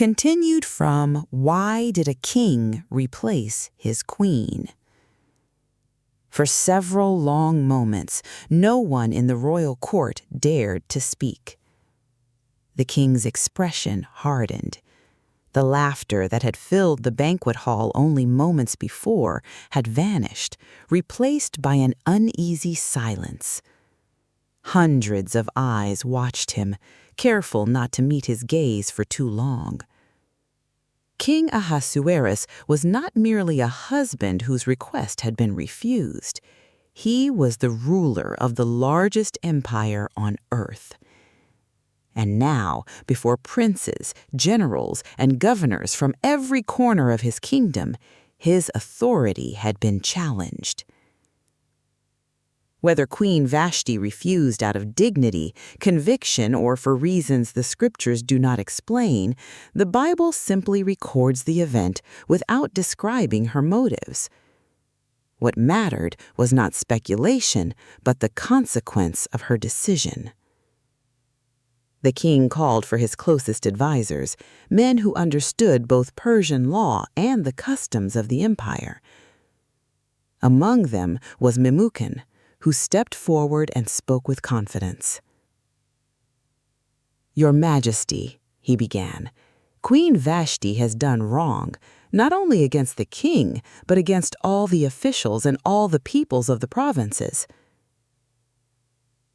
continued from Why Did a King Replace His Queen? For several long moments, no one in the royal court dared to speak. The king's expression hardened. The laughter that had filled the banquet hall only moments before had vanished, replaced by an uneasy silence. Hundreds of eyes watched him, careful not to meet his gaze for too long. King Ahasuerus was not merely a husband whose request had been refused. He was the ruler of the largest empire on earth. And now, before princes, generals, and governors from every corner of his kingdom, his authority had been challenged. Whether Queen Vashti refused out of dignity, conviction, or for reasons the scriptures do not explain, the Bible simply records the event without describing her motives. What mattered was not speculation, but the consequence of her decision. The king called for his closest advisors, men who understood both Persian law and the customs of the empire. Among them was Memucan, who stepped forward and spoke with confidence. "Your Majesty," he began, "Queen Vashti has done wrong, not only against the king, but against all the officials and all the peoples of the provinces."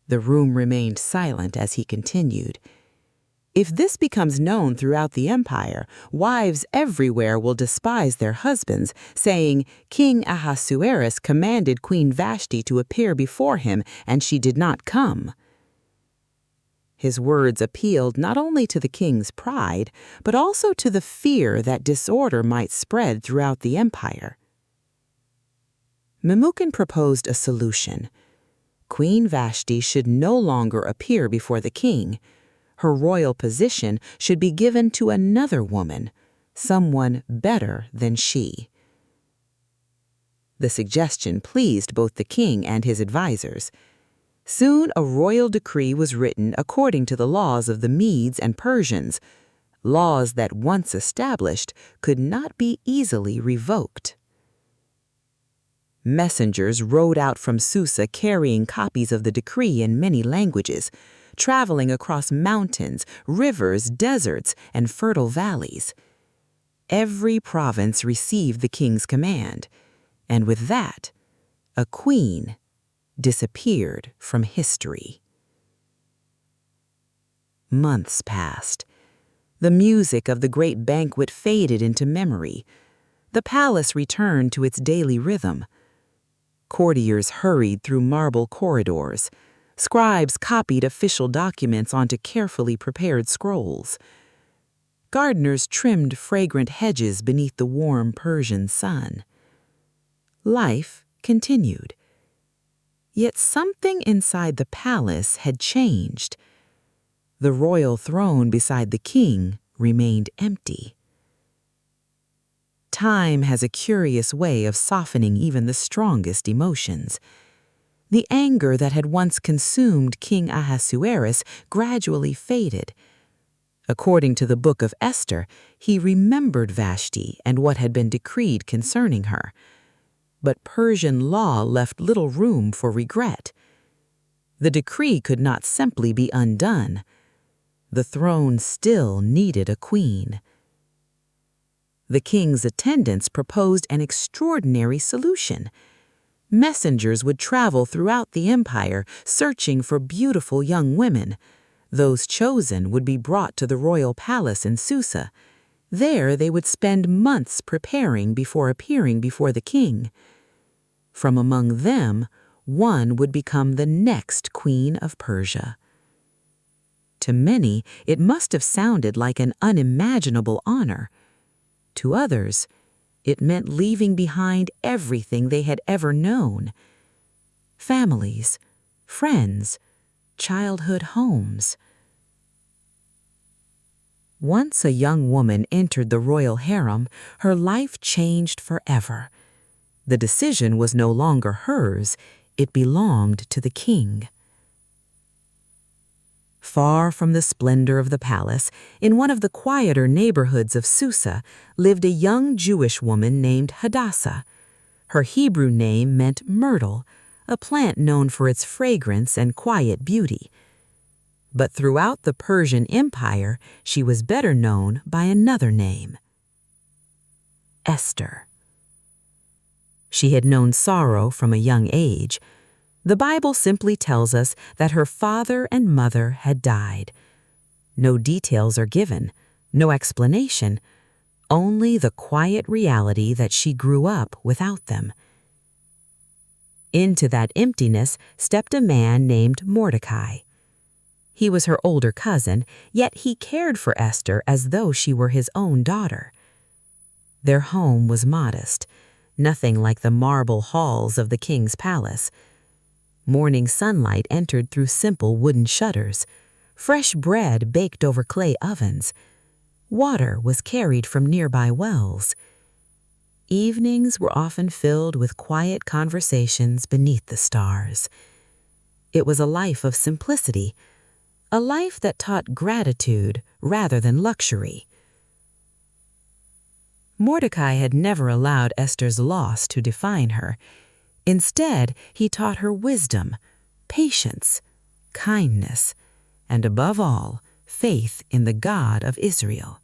The room remained silent as he continued. "If this becomes known throughout the empire, wives everywhere will despise their husbands, saying, 'King Ahasuerus commanded Queen Vashti to appear before him, and she did not come.'" His words appealed not only to the king's pride, but also to the fear that disorder might spread throughout the empire. Memucan proposed a solution. Queen Vashti should no longer appear before the king. Her royal position should be given to another woman, someone better than she. The suggestion pleased both the king and his advisors. Soon a royal decree was written according to the laws of the Medes and Persians, laws that once established could not be easily revoked. Messengers rode out from Susa carrying copies of the decree in many languages, traveling across mountains, rivers, deserts, and fertile valleys. Every province received the king's command, and with that, a queen disappeared from history. Months passed. The music of the great banquet faded into memory. The palace returned to its daily rhythm. Courtiers hurried through marble corridors. Scribes copied official documents onto carefully prepared scrolls. Gardeners trimmed fragrant hedges beneath the warm Persian sun. Life continued. Yet something inside the palace had changed. The royal throne beside the king remained empty. Time has a curious way of softening even the strongest emotions. The anger that had once consumed King Ahasuerus gradually faded. According to the book of Esther, he remembered Vashti and what had been decreed concerning her. But Persian law left little room for regret. The decree could not simply be undone. The throne still needed a queen. The king's attendants proposed an extraordinary solution. Messengers would travel throughout the empire searching for beautiful young women. Those chosen would be brought to the royal palace in Susa. There they would spend months preparing before appearing before the king. From among them, one would become the next queen of Persia. To many, it must have sounded like an unimaginable honor. To others, it meant leaving behind everything they had ever known. Families, friends, childhood homes. Once a young woman entered the royal harem, her life changed forever. The decision was no longer hers, it belonged to the king. Far from the splendor of the palace, in one of the quieter neighborhoods of Susa, lived a young Jewish woman named Hadassah. Her Hebrew name meant myrtle, a plant known for its fragrance and quiet beauty. But throughout the Persian Empire, she was better known by another name: Esther. She had known sorrow from a young age. The Bible simply tells us that her father and mother had died. No details are given, no explanation, only the quiet reality that she grew up without them. Into that emptiness stepped a man named Mordecai. He was her older cousin, yet he cared for Esther as though she were his own daughter. Their home was modest, nothing like the marble halls of the king's palace. Morning sunlight entered through simple wooden shutters. Fresh bread baked over clay ovens. Water was carried from nearby wells. Evenings were often filled with quiet conversations beneath the stars. It was a life of simplicity, a life that taught gratitude rather than luxury. Mordecai had never allowed Esther's loss to define her. Instead, he taught her wisdom, patience, kindness, and above all, faith in the God of Israel.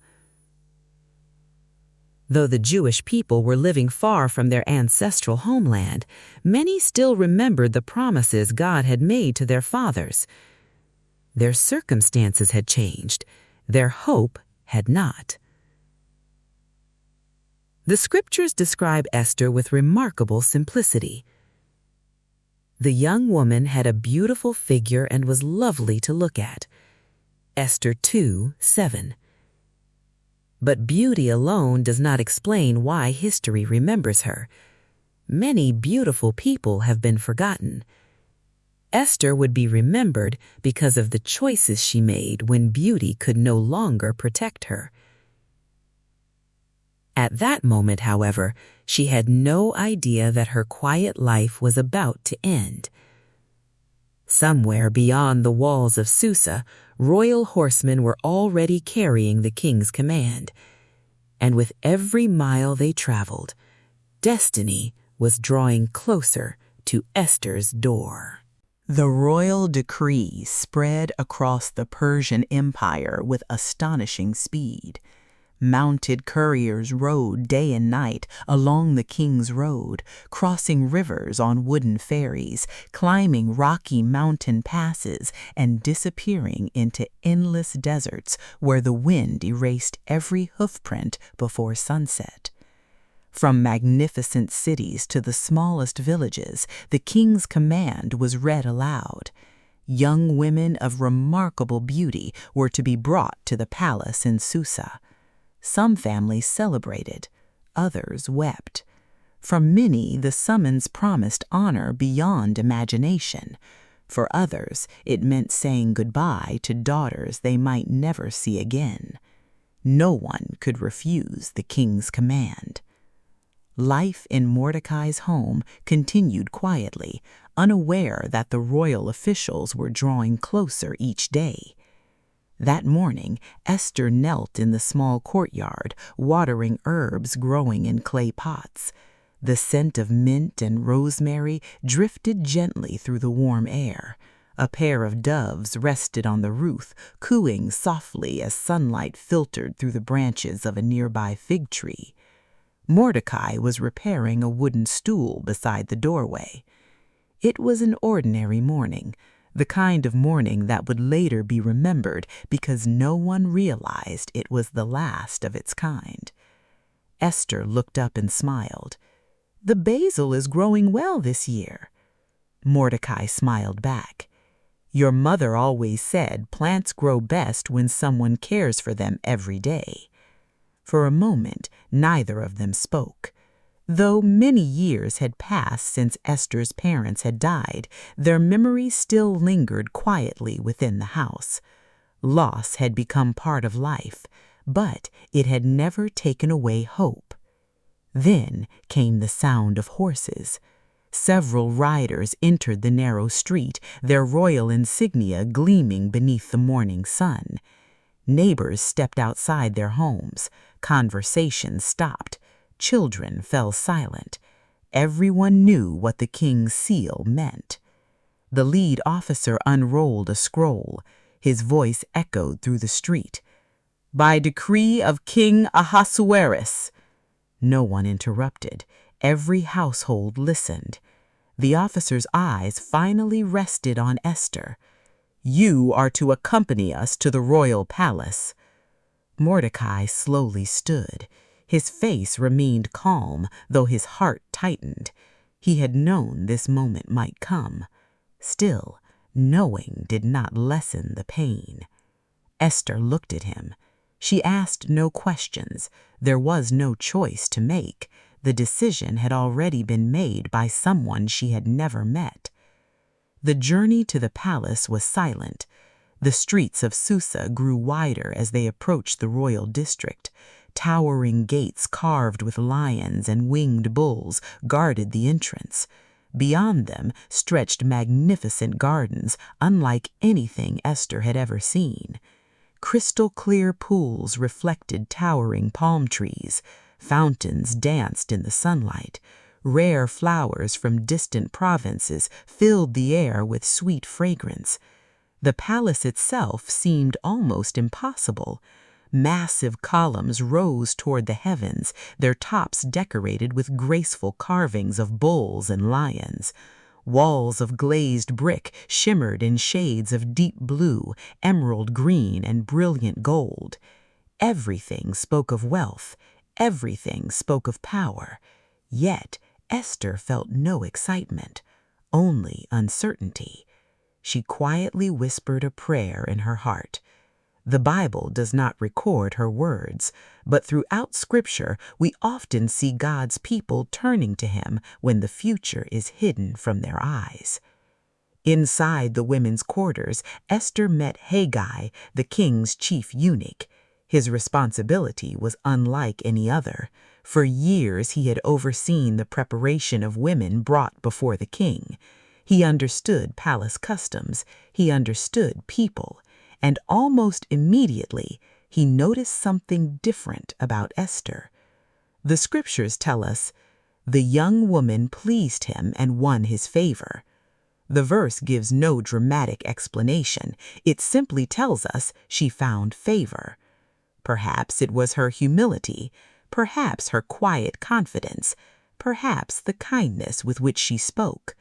Though the Jewish people were living far from their ancestral homeland, many still remembered the promises God had made to their fathers. Their circumstances had changed, their hope had not. The scriptures describe Esther with remarkable simplicity. The young woman had a beautiful figure and was lovely to look at. Esther 2:7. But beauty alone does not explain why history remembers her. Many beautiful people have been forgotten. Esther would be remembered because of the choices she made when beauty could no longer protect her. At that moment, however, she had no idea that her quiet life was about to end. Somewhere beyond the walls of Susa, royal horsemen were already carrying the king's command. And with every mile they traveled, destiny was drawing closer to Esther's door. The royal decree spread across the Persian Empire with astonishing speed. Mounted couriers rode day and night along the king's road, crossing rivers on wooden ferries, climbing rocky mountain passes, and disappearing into endless deserts where the wind erased every hoofprint before sunset. From magnificent cities to the smallest villages, the king's command was read aloud. Young women of remarkable beauty were to be brought to the palace in Susa. Some families celebrated, others wept. For many, the summons promised honor beyond imagination. For others, it meant saying goodbye to daughters they might never see again. No one could refuse the king's command. Life in Mordecai's home continued quietly, unaware that the royal officials were drawing closer each day. That morning, Esther knelt in the small courtyard, watering herbs growing in clay pots. The scent of mint and rosemary drifted gently through the warm air. A pair of doves rested on the roof, cooing softly as sunlight filtered through the branches of a nearby fig tree. Mordecai was repairing a wooden stool beside the doorway. It was an ordinary morning, the kind of morning that would later be remembered because no one realized it was the last of its kind. Esther looked up and smiled. "The basil is growing well this year." Mordecai smiled back. "Your mother always said plants grow best when someone cares for them every day." For a moment, neither of them spoke. Though many years had passed since Esther's parents had died, their memories still lingered quietly within the house. Loss had become part of life, but it had never taken away hope. Then came the sound of horses. Several riders entered the narrow street, their royal insignia gleaming beneath the morning sun. Neighbors stepped outside their homes. Conversations stopped. Children fell silent. Everyone knew what the king's seal meant. The lead officer unrolled a scroll. His voice echoed through the street. "By decree of King Ahasuerus." No one interrupted. Every household listened. The officer's eyes finally rested on Esther. "You are to accompany us to the royal palace." Mordecai slowly stood. His face remained calm, though his heart tightened. He had known this moment might come. Still, knowing did not lessen the pain. Esther looked at him. She asked no questions. There was no choice to make. The decision had already been made by someone she had never met. The journey to the palace was silent. The streets of Susa grew wider as they approached the royal district. Towering gates carved with lions and winged bulls guarded the entrance. Beyond them stretched magnificent gardens, unlike anything Esther had ever seen. Crystal-clear pools reflected towering palm trees. Fountains danced in the sunlight. Rare flowers from distant provinces filled the air with sweet fragrance. The palace itself seemed almost impossible. Massive columns rose toward the heavens, their tops decorated with graceful carvings of bulls and lions. Walls of glazed brick shimmered in shades of deep blue, emerald green, and brilliant gold. Everything spoke of wealth. Everything spoke of power. Yet Esther felt no excitement, only uncertainty. She quietly whispered a prayer in her heart. The Bible does not record her words, but throughout Scripture we often see God's people turning to Him when the future is hidden from their eyes. Inside the women's quarters, Esther met Haggai, the king's chief eunuch. His responsibility was unlike any other. For years he had overseen the preparation of women brought before the king. He understood palace customs. He understood people. And almost immediately, he noticed something different about Esther. The scriptures tell us, "The young woman pleased him and won his favor." The verse gives no dramatic explanation. It simply tells us she found favor. Perhaps it was her humility, perhaps her quiet confidence, perhaps the kindness with which she spoke.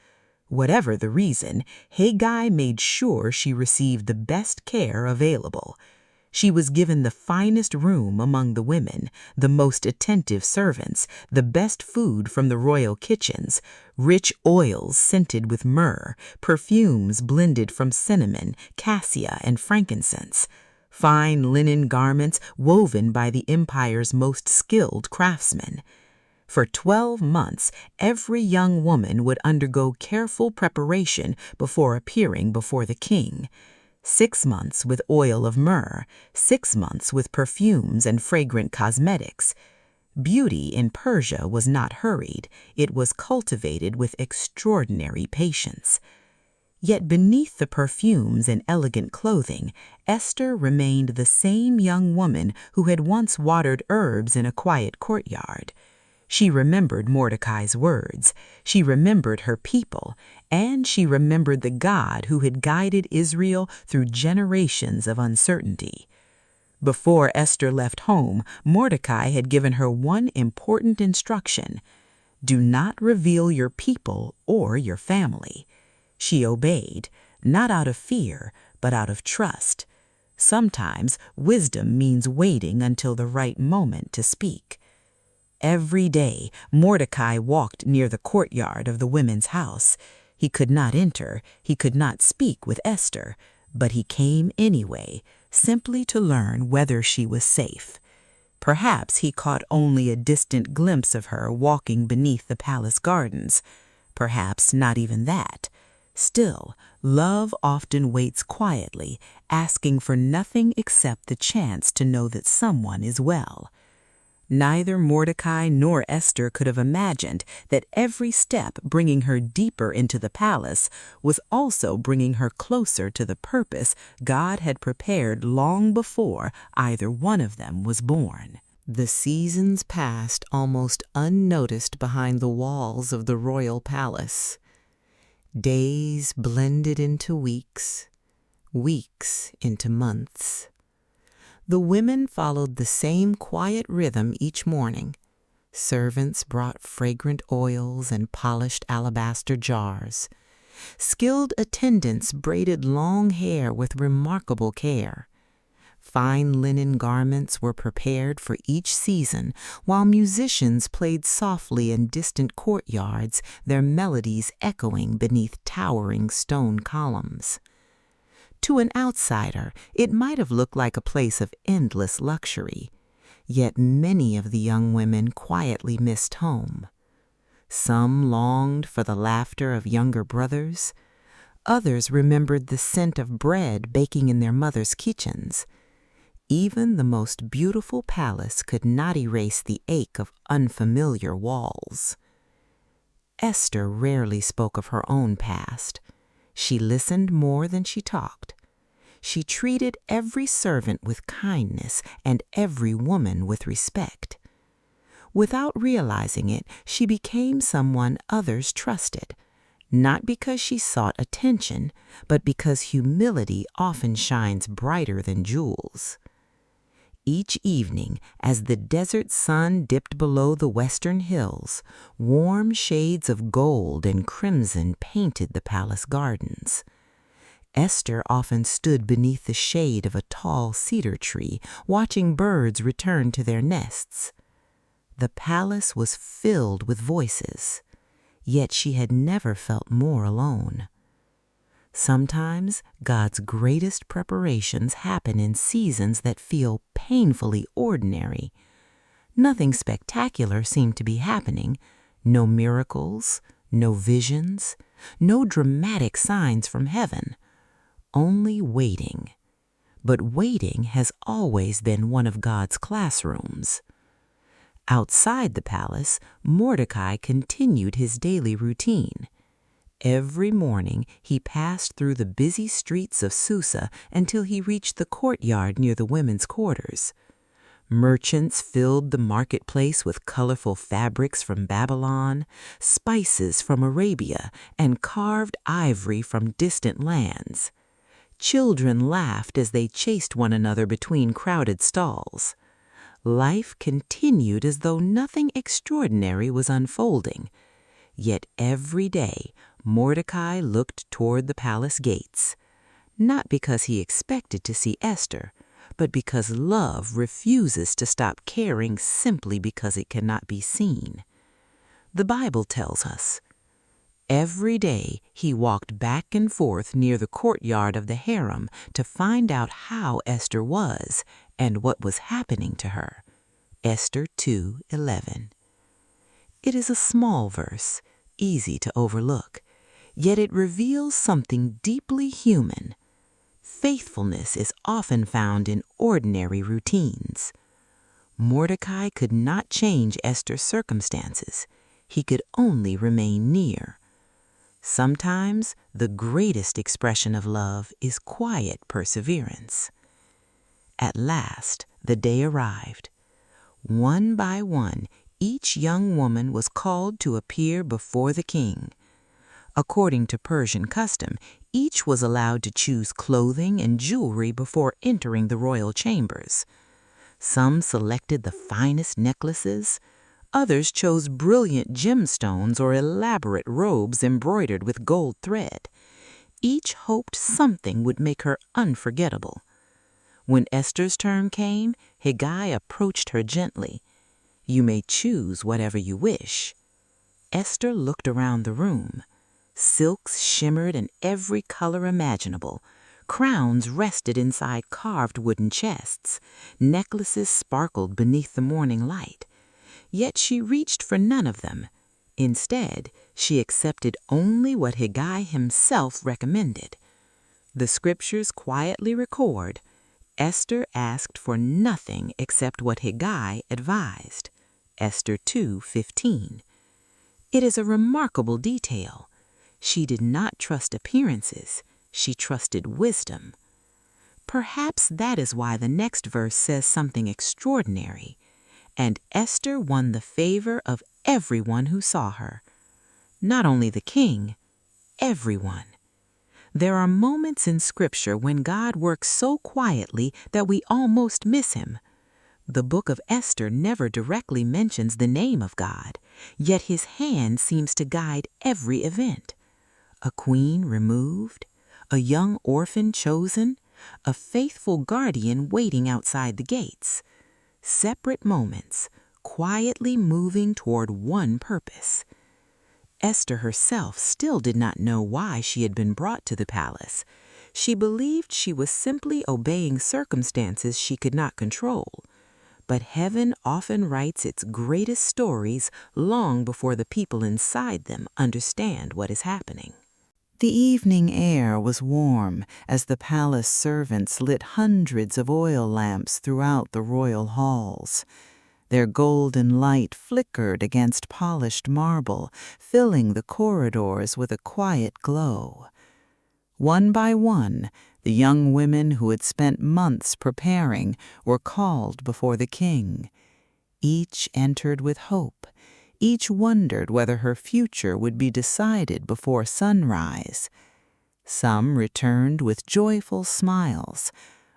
Whatever the reason, Haggai made sure she received the best care available. She was given the finest room among the women, the most attentive servants, the best food from the royal kitchens, rich oils scented with myrrh, perfumes blended from cinnamon, cassia, and frankincense, fine linen garments woven by the empire's most skilled craftsmen. For 12 months, every young woman would undergo careful preparation before appearing before the king. 6 months with oil of myrrh, 6 months with perfumes and fragrant cosmetics. Beauty in Persia was not hurried. It was cultivated with extraordinary patience. Yet beneath the perfumes and elegant clothing, Esther remained the same young woman who had once watered herbs in a quiet courtyard. She remembered Mordecai's words, she remembered her people, and she remembered the God who had guided Israel through generations of uncertainty. Before Esther left home, Mordecai had given her one important instruction: do not reveal your people or your family. She obeyed, not out of fear, but out of trust. Sometimes wisdom means waiting until the right moment to speak. Every day, Mordecai walked near the courtyard of the women's house. He could not enter, he could not speak with Esther, but he came anyway, simply to learn whether she was safe. Perhaps he caught only a distant glimpse of her walking beneath the palace gardens. Perhaps not even that. Still, love often waits quietly, asking for nothing except the chance to know that someone is well. Neither Mordecai nor Esther could have imagined that every step bringing her deeper into the palace was also bringing her closer to the purpose God had prepared long before either one of them was born. The seasons passed almost unnoticed behind the walls of the royal palace. Days blended into weeks, weeks into months. The women followed the same quiet rhythm each morning. Servants brought fragrant oils and polished alabaster jars. Skilled attendants braided long hair with remarkable care. Fine linen garments were prepared for each season, while musicians played softly in distant courtyards, their melodies echoing beneath towering stone columns. To an outsider, it might have looked like a place of endless luxury, yet many of the young women quietly missed home. Some longed for the laughter of younger brothers. Others remembered the scent of bread baking in their mother's kitchens. Even the most beautiful palace could not erase the ache of unfamiliar walls. Esther rarely spoke of her own past. She listened more than she talked. She treated every servant with kindness and every woman with respect. Without realizing it, she became someone others trusted, not because she sought attention, but because humility often shines brighter than jewels. Each evening, as the desert sun dipped below the western hills, warm shades of gold and crimson painted the palace gardens. Esther often stood beneath the shade of a tall cedar tree, watching birds return to their nests. The palace was filled with voices, yet she had never felt more alone. Sometimes God's greatest preparations happen in seasons that feel painfully ordinary. Nothing spectacular seemed to be happening, no miracles, no visions, no dramatic signs from heaven, only waiting. But waiting has always been one of God's classrooms. Outside the palace, Mordecai continued his daily routine. Every morning he passed through the busy streets of Susa until he reached the courtyard near the women's quarters. Merchants filled the marketplace with colorful fabrics from Babylon, spices from Arabia, and carved ivory from distant lands. Children laughed as they chased one another between crowded stalls. Life continued as though nothing extraordinary was unfolding. Yet every day, Mordecai looked toward the palace gates, not because he expected to see Esther, but because love refuses to stop caring simply because it cannot be seen. The Bible tells us, every day he walked back and forth near the courtyard of the harem to find out how Esther was and what was happening to her. Esther 2:11. It is a small verse, easy to overlook, yet it reveals something deeply human. Faithfulness is often found in ordinary routines. Mordecai could not change Esther's circumstances. He could only remain near. Sometimes the greatest expression of love is quiet perseverance. At last, the day arrived. One by one, each young woman was called to appear before the king. According to Persian custom, each was allowed to choose clothing and jewelry before entering the royal chambers. Some selected the finest necklaces. Others chose brilliant gemstones or elaborate robes embroidered with gold thread. Each hoped something would make her unforgettable. When Esther's turn came, Hegai approached her gently. "You may choose whatever you wish." Esther looked around the room. Silks shimmered in every color imaginable. Crowns rested inside carved wooden chests. Necklaces sparkled beneath the morning light. Yet she reached for none of them. Instead, she accepted only what Hegai himself recommended. The scriptures quietly record, Esther asked for nothing except what Haggai advised. Esther 2:15. It is a remarkable detail. She did not trust appearances. She trusted wisdom. Perhaps that is why the next verse says something extraordinary. And Esther won the favor of everyone who saw her. Not only the king, everyone. There are moments in Scripture when God works so quietly that we almost miss him. The book of Esther never directly mentions the name of God, yet his hand seems to guide every event. A queen removed, a young orphan chosen, a faithful guardian waiting outside the gates. Separate moments, quietly moving toward one purpose. Esther herself still did not know why she had been brought to the palace. She believed she was simply obeying circumstances she could not control. But heaven often writes its greatest stories long before the people inside them understand what is happening. The evening air was warm as the palace servants lit hundreds of oil lamps throughout the royal halls. Their golden light flickered against polished marble, filling the corridors with a quiet glow. One by one, the young women who had spent months preparing were called before the king. Each entered with hope. Each wondered whether her future would be decided before sunrise. Some returned with joyful smiles.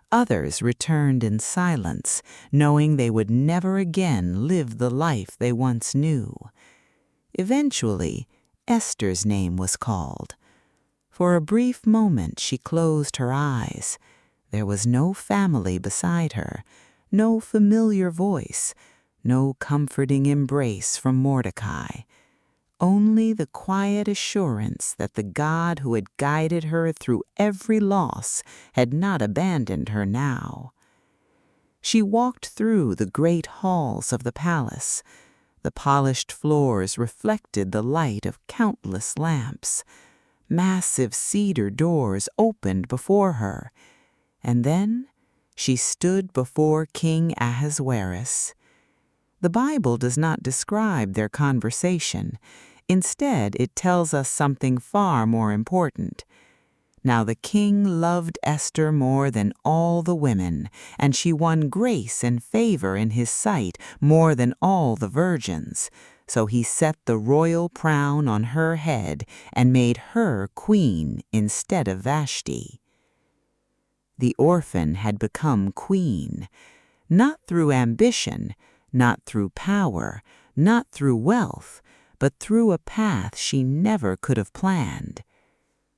Others returned in silence, knowing they would never again live the life they once knew. Eventually, Esther's name was called. For a brief moment she closed her eyes. There was no family beside her, no familiar voice, no comforting embrace from Mordecai. Only the quiet assurance that the God who had guided her through every loss had not abandoned her now. She walked through the great halls of the palace. The polished floors reflected the light of countless lamps. Massive cedar doors opened before her. And then she stood before King Ahasuerus. The Bible does not describe their conversation. Instead, it tells us something far more important. Now the king loved Esther more than all the women, and she won grace and favor in his sight more than all the virgins. So he set the royal crown on her head and made her queen instead of Vashti. The orphan had become queen, not through ambition, not through power, not through wealth, but through a path she never could have planned.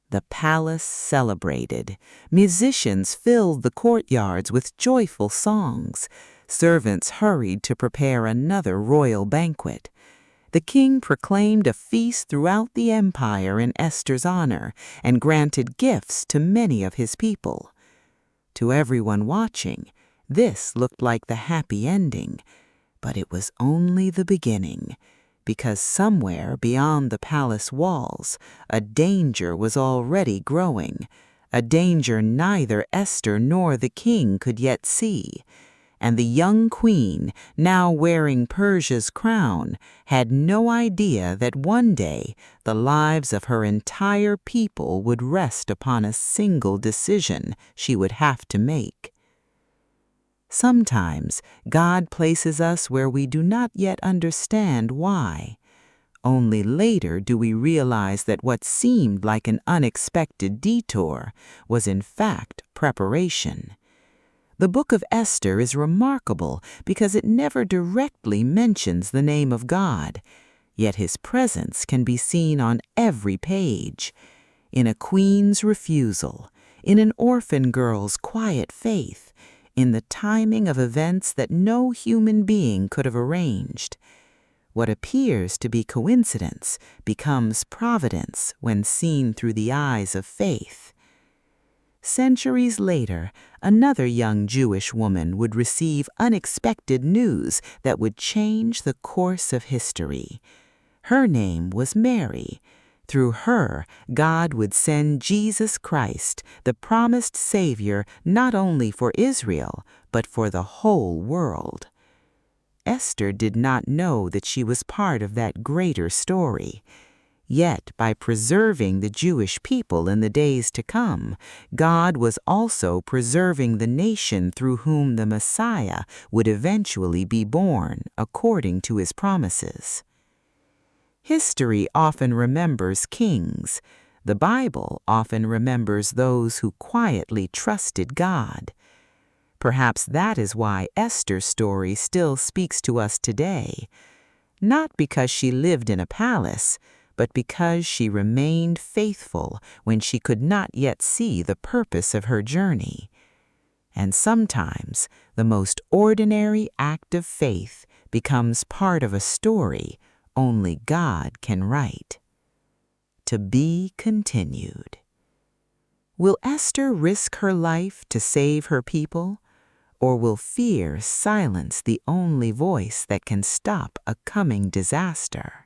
The palace celebrated. Musicians filled the courtyards with joyful songs. Servants hurried to prepare another royal banquet. The king proclaimed a feast throughout the empire in Esther's honor and granted gifts to many of his people. To everyone watching, this looked like the happy ending, but it was only the beginning. Because somewhere beyond the palace walls, a danger was already growing, a danger neither Esther nor the king could yet see. And the young queen, now wearing Persia's crown, had no idea that one day the lives of her entire people would rest upon a single decision she would have to make. Sometimes God places us where we do not yet understand why. Only later do we realize that what seemed like an unexpected detour was in fact preparation. The book of Esther is remarkable because it never directly mentions the name of God, yet his presence can be seen on every page. In a queen's refusal, in an orphan girl's quiet faith, in the timing of events that no human being could have arranged. What appears to be coincidence becomes providence when seen through the eyes of faith. Centuries later, another young Jewish woman would receive unexpected news that would change the course of history. Her name was Mary. Through her, God would send Jesus Christ, the promised Savior, not only for Israel, but for the whole world. Esther did not know that she was part of that greater story. Yet, by preserving the Jewish people in the days to come, God was also preserving the nation through whom the Messiah would eventually be born, according to his promises. History often remembers kings. The Bible often remembers those who quietly trusted God. Perhaps that is why Esther's story still speaks to us today, not because she lived in a palace, but because she remained faithful when she could not yet see the purpose of her journey. And sometimes the most ordinary act of faith becomes part of a story only God can write. To be continued. Will Esther risk her life to save her people? Or will fear silence the only voice that can stop a coming disaster?